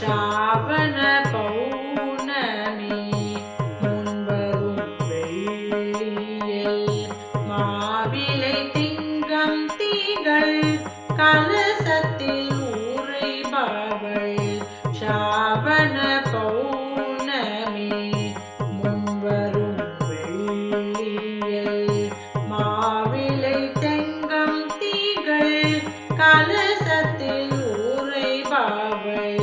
श्रावण पौर्णमी मुन्वरुम वेळ्ळियिल माविलै तिंगम तिगळ कलशत्तिल उறைபவள் श्रावण पौर्णमी मुन्वरुम वेळ्ळियिल माविलै तिंगम तिगळ कलशत्तिल உறைபவள்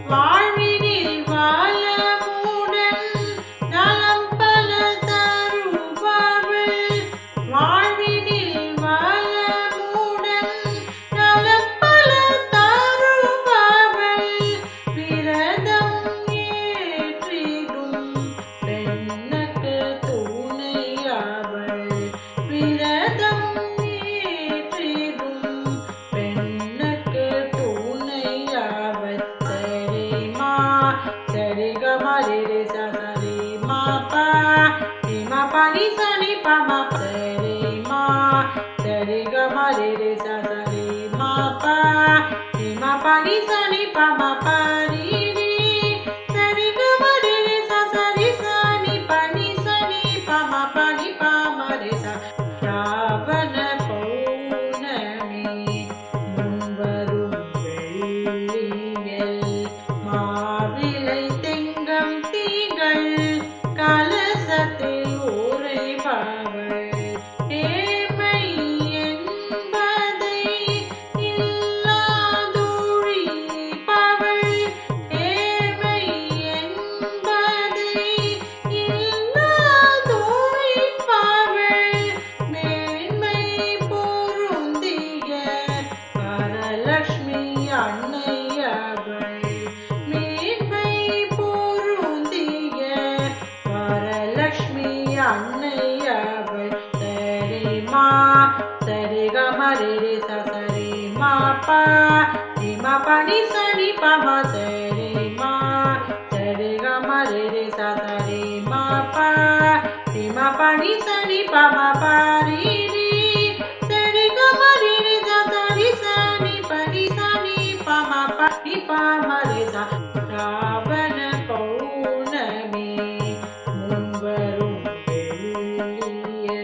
வாழ்வினில் வளமுடன் நலம் பல தருபவள் வாழ்வினில் வளமுடன் நலம் பல தருபவள் விரதம் ஏற்றிடும் பெண்ணுக்கு துணையவள் விரதம் ஏற்றிடும் பெண்ணுக்கு துணையவள் சரி க மரி ரி ச சரி மா பா ரி மா பா நி ச நி பா மா சரி மா சரி க மரி ரி ச சரி மா பா ரி மா பா நி ச நி பா மா பா ரி ரி சரி க மரி ரி ச சரி ச நி பா நி ச நி பா மா பா நி பா மா ரி ச श्रावण पौर्णमी मुन्वरुम वेळ्ळियिल माविलै திங்கம் திகழ் கலசத்தில் உறைபவள் ஏமை என்பதை இல்லாதொழிப்பவள் ஏமை என்பதை இல்லாதொழிப்பவள் மேன்மை பொருந்திய வரலட்சுமி அன்னையவள் மேன்மை பொருந்திய வரலட்சுமி அன்னையவள் சரி மா சரி க மரி ரி ச சரி மா பா ரி மா பா நி ச நி பா மா சரி மா சரி க மரி ரி ச சரி மா பா ரி மா பா நி ச நி பா மா பா ரி ரி சரி க மரி ரி ச சரி ச நி பா நி ச நி பா மா பா நி பா மா ரி ச श्रावण पौर्णमी मुन्वरुम वेळ्ळियिल